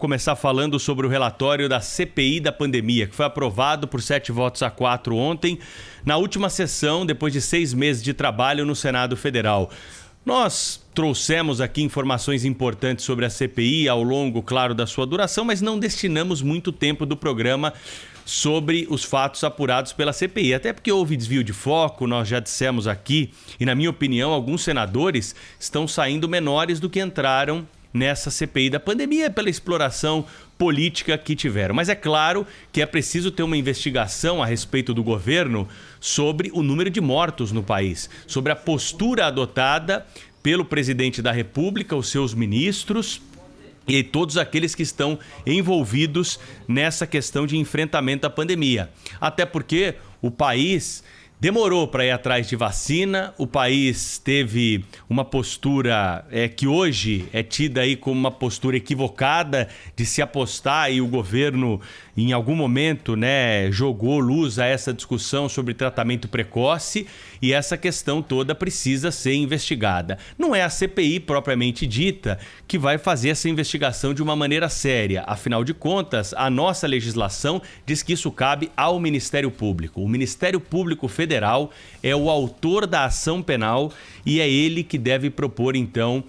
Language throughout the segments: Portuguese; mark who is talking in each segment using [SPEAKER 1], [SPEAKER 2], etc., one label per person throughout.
[SPEAKER 1] começar falando sobre o relatório da CPI da pandemia, que foi aprovado por 7 votos a 4 ontem, na última sessão, depois de 6 meses de trabalho no Senado Federal. Nós trouxemos aqui informações importantes sobre a CPI ao longo, claro, da sua duração, mas não destinamos muito tempo do programa sobre os fatos apurados pela CPI. Até porque houve desvio de foco, nós já dissemos aqui, e na minha opinião, alguns senadores estão saindo menores do que entraram nessa CPI da pandemia pela exploração política que tiveram. Mas é claro que é preciso ter uma investigação a respeito do governo sobre o número de mortos no país, sobre a postura adotada pelo presidente da República, os seus ministros e todos aqueles que estão envolvidos nessa questão de enfrentamento à pandemia. Até porque o país demorou para ir atrás de vacina, o país teve uma postura que hoje é tida aí como uma postura equivocada de se apostar, e o governo em algum momento, jogou luz a essa discussão sobre tratamento precoce, e essa questão toda precisa ser investigada. Não é a CPI propriamente dita que vai fazer essa investigação de uma maneira séria. Afinal de contas, a nossa legislação diz que isso cabe ao Ministério Público. O Ministério Público Federal é o autor da ação penal e é ele que deve propor, então,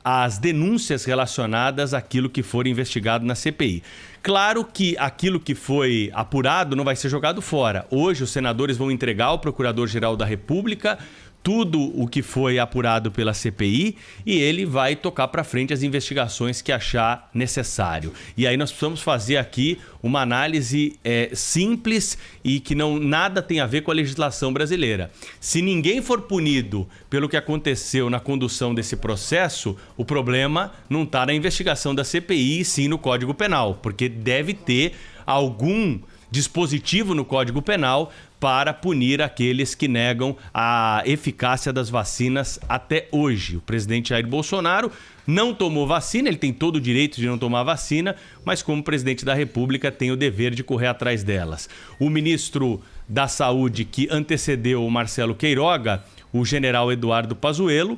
[SPEAKER 1] as denúncias relacionadas àquilo que for investigado na CPI. Claro que aquilo que foi apurado não vai ser jogado fora. Hoje os senadores vão entregar ao Procurador-Geral da República tudo o que foi apurado pela CPI e ele vai tocar para frente as investigações que achar necessário. E aí nós precisamos fazer aqui uma análise simples e que nada tem a ver com a legislação brasileira. Se ninguém for punido pelo que aconteceu na condução desse processo, o problema não está na investigação da CPI, e sim no Código Penal, porque deve ter algum dispositivo no Código Penal para punir aqueles que negam a eficácia das vacinas até hoje. O presidente Jair Bolsonaro não tomou vacina, ele tem todo o direito de não tomar vacina, mas como presidente da República tem o dever de correr atrás delas. O ministro da Saúde que antecedeu o Marcelo Queiroga, o general Eduardo Pazuello,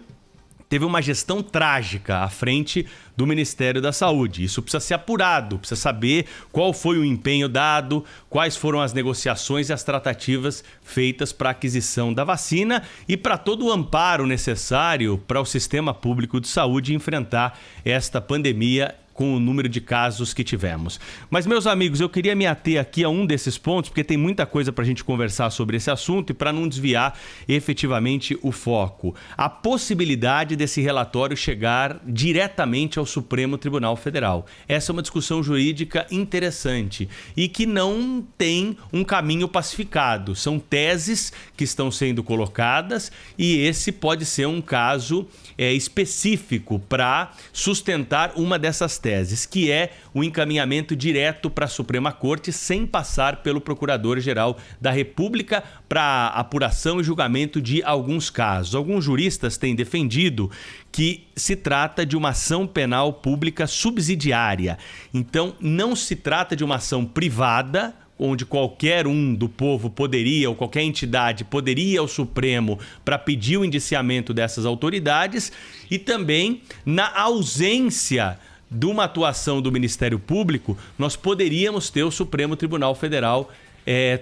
[SPEAKER 1] teve uma gestão trágica à frente do Ministério da Saúde. Isso precisa ser apurado, precisa saber qual foi o empenho dado, quais foram as negociações e as tratativas feitas para a aquisição da vacina e para todo o amparo necessário para o sistema público de saúde enfrentar esta pandemia com o número de casos que tivemos. Mas, meus amigos, eu queria me ater aqui a um desses pontos, porque tem muita coisa para a gente conversar sobre esse assunto e para não desviar efetivamente o foco. A possibilidade desse relatório chegar diretamente ao Supremo Tribunal Federal. Essa é uma discussão jurídica interessante e que não tem um caminho pacificado. São teses que estão sendo colocadas e esse pode ser um caso específico para sustentar uma dessas teses, que é o encaminhamento direto para a Suprema Corte sem passar pelo Procurador-Geral da República para apuração e julgamento de alguns casos. Alguns juristas têm defendido que se trata de uma ação penal pública subsidiária. Então, não se trata de uma ação privada, onde qualquer um do povo poderia, ou qualquer entidade poderia ir ao Supremo para pedir o indiciamento dessas autoridades, e também na ausência de uma atuação do Ministério Público, nós poderíamos ter o Supremo Tribunal Federal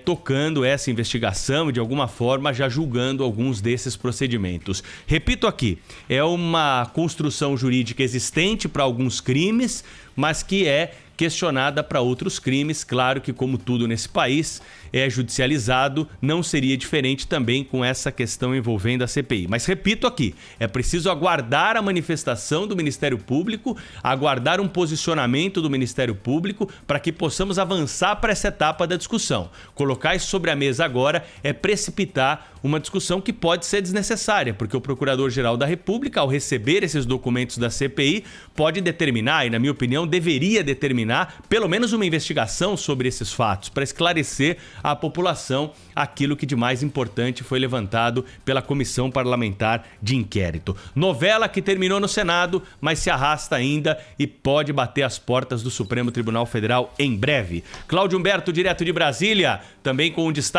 [SPEAKER 1] tocando essa investigação e, de alguma forma, já julgando alguns desses procedimentos. Repito aqui, é uma construção jurídica existente para alguns crimes, mas que é questionada para outros crimes. Claro que, como tudo nesse país é judicializado, não seria diferente também com essa questão envolvendo a CPI. Mas repito aqui, é preciso aguardar a manifestação do Ministério Público, aguardar um posicionamento do Ministério Público para que possamos avançar para essa etapa da discussão. Colocar isso sobre a mesa agora é precipitar uma discussão que pode ser desnecessária, porque o Procurador-Geral da República, ao receber esses documentos da CPI, pode determinar, e na minha opinião deveria determinar, pelo menos uma investigação sobre esses fatos, para esclarecer à população aquilo que de mais importante foi levantado pela Comissão Parlamentar de Inquérito. Novela que terminou no Senado, mas se arrasta ainda e pode bater as portas do Supremo Tribunal Federal em breve. Cláudio Humberto, direto de Brasília, também com um destaque